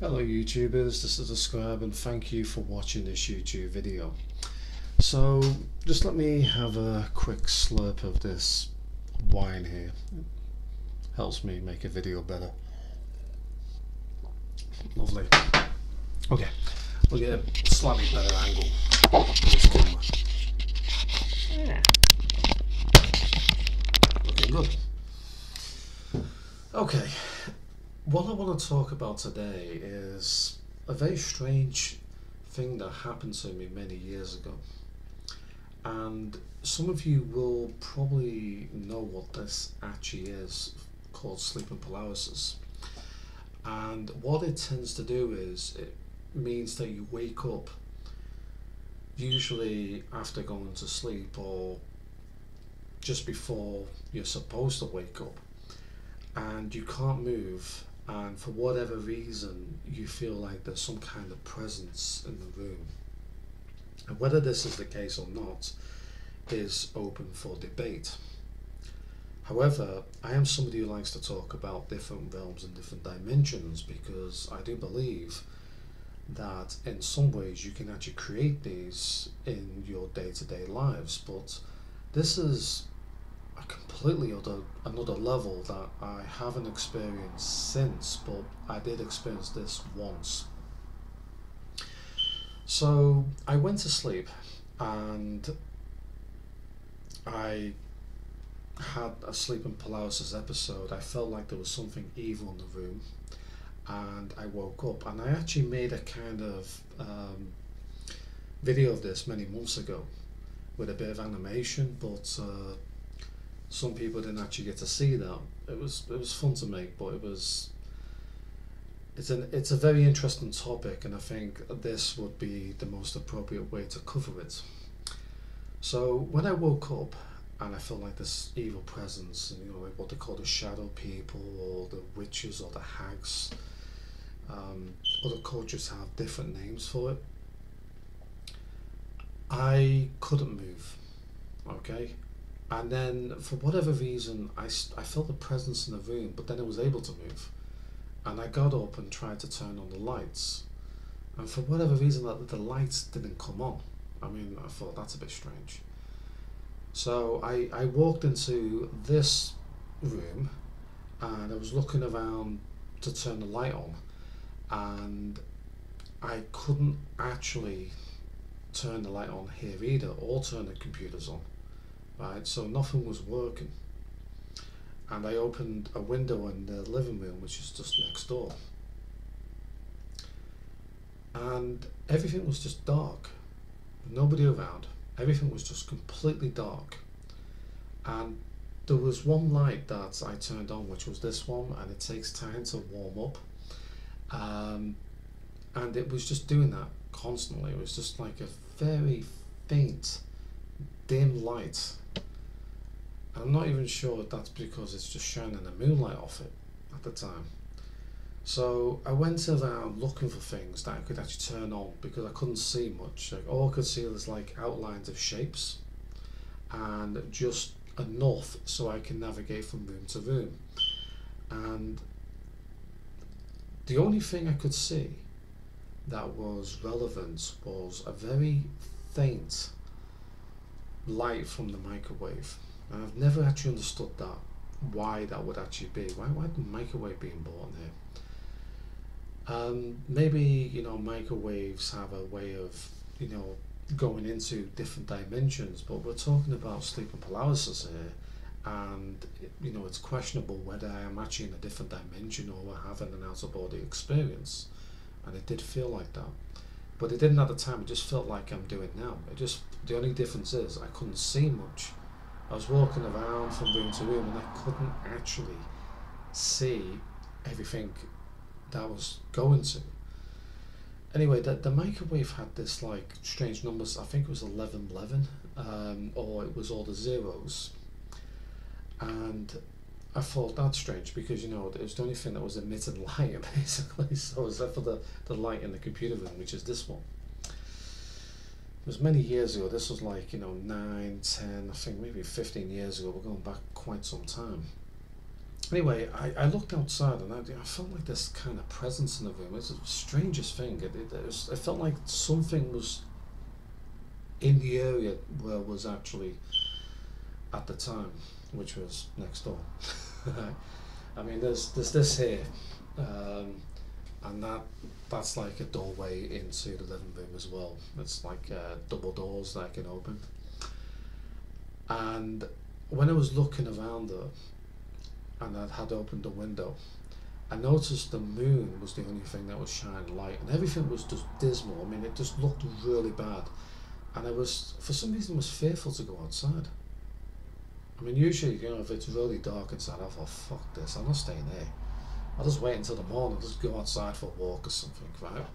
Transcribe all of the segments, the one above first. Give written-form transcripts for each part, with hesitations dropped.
Hello YouTubers, this is Scribe and thank you for watching this YouTube video. So just let me have a quick slurp of this wine here. It helps me make a video better. Lovely. Okay, we'll get a slightly better angle for this camera. Looking good. Okay. What I want to talk about today is a very strange thing that happened to me many years ago, and some of you will probably know what this actually is, called sleeping paralysis. And what it tends to do is it means that you wake up usually after going to sleep or just before you're supposed to wake up, and you can't move, and for whatever reason you feel like there's some kind of presence in the room. And whether this is the case or not is open for debate. However, I am somebody who likes to talk about different realms and different dimensions, because I do believe that in some ways you can actually create these in your day-to-day lives, but this is a completely another level that I haven't experienced since, but I did experience this once. So I went to sleep and I had a sleeping paralysis episode. I felt like there was something evil in the room, and I woke up, and I actually made a kind of video of this many months ago with a bit of animation, but some people didn't actually get to see that. It was fun to make, but it's a very interesting topic, and I think this would be the most appropriate way to cover it. So when I woke up and I felt like this evil presence, and like what they call the shadow people or the witches or the hags, other cultures have different names for it, I couldn't move. Okay. And then, for whatever reason, I felt the presence in the room, but then I was able to move. And I got up and tried to turn on the lights. And for whatever reason, the lights didn't come on. I mean, I thought that's a bit strange. So I walked into this room, and I was looking around to turn the light on. And I couldn't actually turn the light on here either, or turn the computers on. Right, so nothing was working, and I opened a window in the living room, which is just next door, and everything was just dark, nobody around, everything was just completely dark. And there was one light that I turned on, which was this one, and it takes time to warm up, and it was just doing that constantly. It was just like a very faint dim light. I'm not even sure if that's because it's just shining the moonlight off it at the time. So I went around looking for things that I could actually turn on, because I couldn't see much. Like, all I could see was like outlines of shapes, and just enough so I can navigate from room to room. And the only thing I could see that was relevant was a very faint light from the microwave. And I've never actually understood that, why that would actually be. Why the microwave being bought here? Maybe, microwaves have a way of, going into different dimensions, but we're talking about sleeping paralysis here, and it's questionable whether I am actually in a different dimension or we're having an out-of-body experience. And it did feel like that, but it didn't at the time. It just felt like I'm doing now. The only difference is I couldn't see much. I was walking around from room to room, and I couldn't actually see everything that I was going to. Anyway, the microwave had this like strange numbers. I think it was 1111, or it was all the zeros. And I thought that's strange, because it was the only thing that was emitting light basically. So except for the light in the computer room, which is this one. It was many years ago. This was like 9, 10, I think maybe 15 years ago. We're going back quite some time. Anyway, I looked outside and I felt like this kind of presence in the room. It's the strangest thing. It felt like something was in the area where I was actually at the time, which was next door. I mean, there's this here, um, and that's like a doorway into the living room as well. It's like double doors that I can open. And when I was looking around there, and I had opened the window, I noticed the moon was the only thing that was shining light, and everything was just dismal. I mean, it just looked really bad, and I was, for some reason, was fearful to go outside. I mean, usually, if it's really dark inside, I thought, fuck this, I'm not staying here. I'll just wait until the morning, just go outside for a walk or something, right?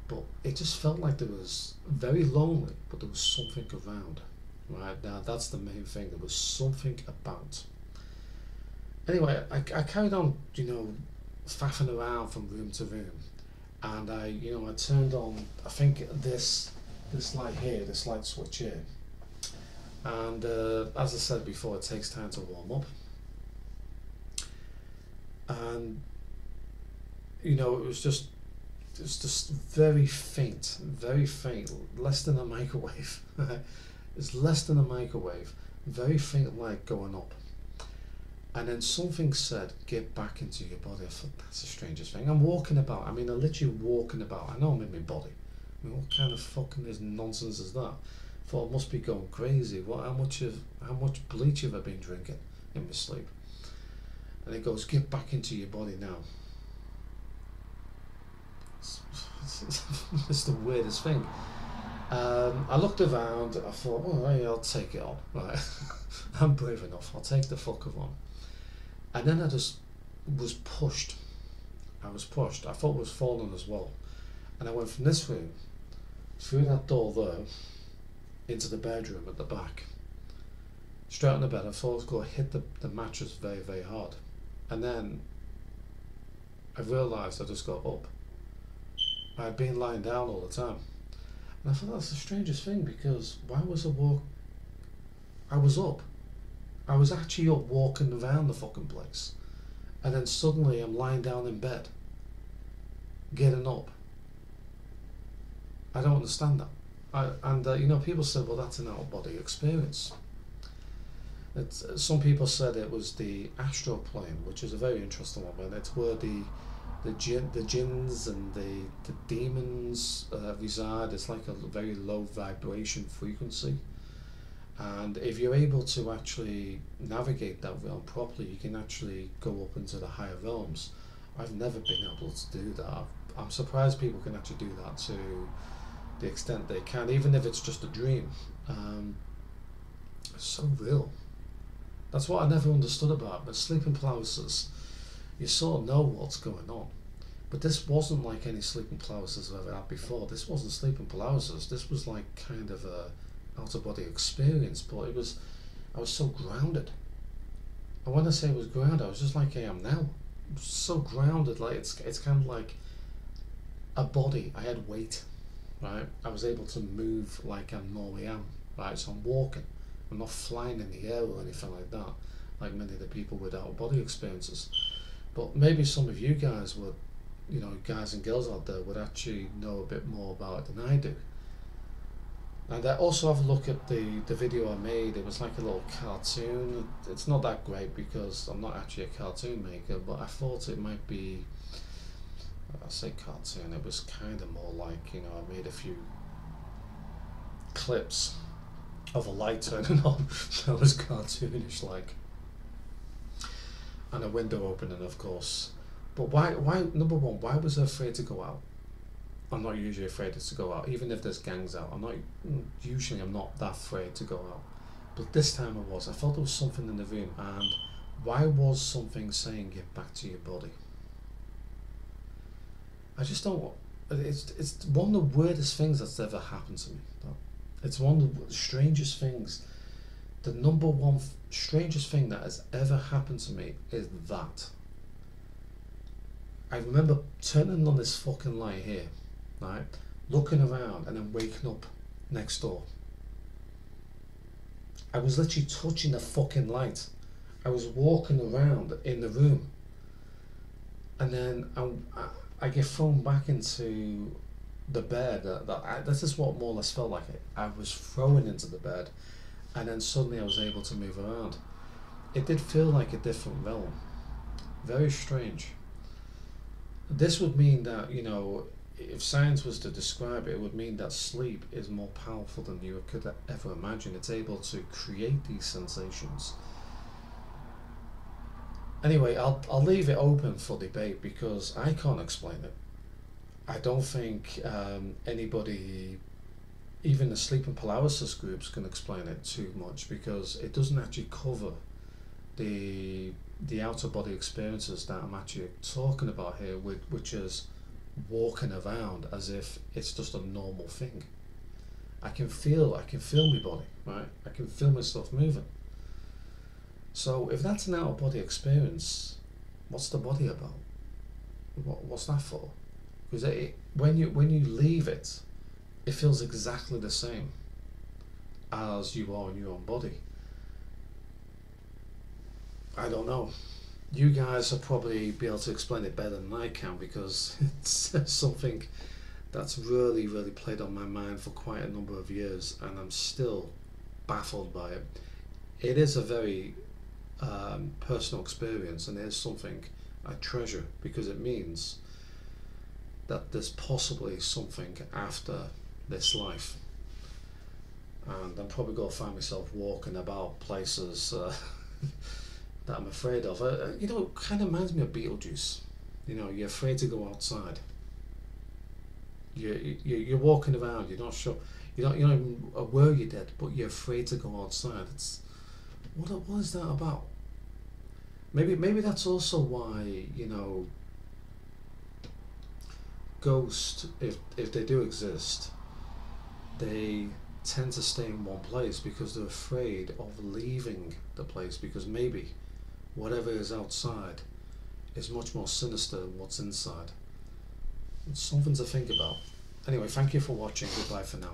But it just felt like there was very lonely, but there was something around, right? Now, that's the main thing. There was something about. Anyway, I carried on, faffing around from room to room, and I turned on, I think this light here, this light switch here, and as I said before, it takes time to warm up, and it's just very faint, less than a microwave. It's less than a microwave, very faint light going up. And then something said, get back into your body. I thought, that's the strangest thing. I'm walking about. I mean, I'm literally walking about. I know I'm in my body. I mean, what kind of fucking nonsense is that? I thought I must be going crazy. How much bleach have I been drinking in my sleep? And it goes, get back into your body now. It's the weirdest thing. I looked around. I thought, I'll take it on. Right, I'm brave enough. I'll take the fucker on. And then I just was pushed. I thought I was falling as well. And I went from this room, through that door there, into the bedroom at the back. Straight on the bed. I thought I was going to hit the mattress very, very hard. And then I realised I just got up. I had been lying down all the time. And I thought, that's the strangest thing, because why was I was up. I was actually up walking around the fucking place. And then suddenly I'm lying down in bed, getting up. I don't understand that. People said, well, that's an out-of-body experience. Some people said it was the astral plane, which is a very interesting one. And it's where the jinns and the demons reside. It's like a very low vibration frequency. And if you're able to actually navigate that realm properly, you can actually go up into the higher realms. I've never been able to do that. I'm surprised people can actually do that to the extent they can, even if it's just a dream. It's so real. That's what I never understood about it. But sleeping paralysis, you sort of know what's going on. But this wasn't like any sleeping paralysis I've ever had before. This wasn't sleeping paralysis. This was like kind of a out-of-body experience, but I was so grounded. And when I say I was grounded, I was just like I am now. So grounded, like it's kind of like a body. I had weight, right? I was able to move like I normally am, right? So I'm walking. I'm not flying in the air or anything like that, like many of the people with out-of-body experiences. But maybe some of you guys would, guys and girls out there would actually know a bit more about it than I do. And I also have a look at the video I made. It was like a little cartoon. It's not that great because I'm not actually a cartoon maker, but I thought it might be, I say cartoon, it was kind of more like, I made a few clips of a light turning on that was cartoonish like. And a window opening, of course. But why, number one, why was I afraid to go out? I'm not usually afraid to go out, even if there's gangs out. I'm not that afraid to go out. But this time I was. I felt there was something in the room, and why was something saying get back to your body? I just don't. It's one of the weirdest things that's ever happened to me. It's one of the strangest things. The number one strangest thing that has ever happened to me is that. I remember turning on this fucking light here, right, looking around and then waking up next door. I was literally touching the fucking light. I was walking around in the room, and then I get thrown back into the bed. This is what more or less felt like it. I was thrown into the bed, and then suddenly I was able to move around. It did feel like a different realm. Very strange. This would mean that, if science was to describe it, it would mean that sleep is more powerful than you could ever imagine. It's able to create these sensations. Anyway, I'll leave it open for debate because I can't explain it. I don't think anybody, even the sleep and paralysis groups, can explain it too much, because it doesn't actually cover the outer body experiences that I'm actually talking about here, which is walking around as if it's just a normal thing. I can feel my body, right? I can feel myself moving. So if that's an out of body experience, what's the body about? What's that for? Because when you leave it, it feels exactly the same as you are in your own body. I don't know. You guys will probably be able to explain it better than I can, because it's something that's really, really played on my mind for quite a number of years, and I'm still baffled by it. It is a very personal experience, and it is something I treasure, because it means that there's possibly something after this life. And I'm probably going to find myself walking about places that I'm afraid of. It kind of reminds me of Beetlejuice. You're afraid to go outside. You're walking around. You're not sure. You're not even aware you're dead, but you're afraid to go outside. It's what is that about? Maybe that's also why ghosts, if they do exist, they tend to stay in one place because they're afraid of leaving the place, because maybe whatever is outside is much more sinister than what's inside. It's something to think about. Anyway, thank you for watching. Goodbye for now.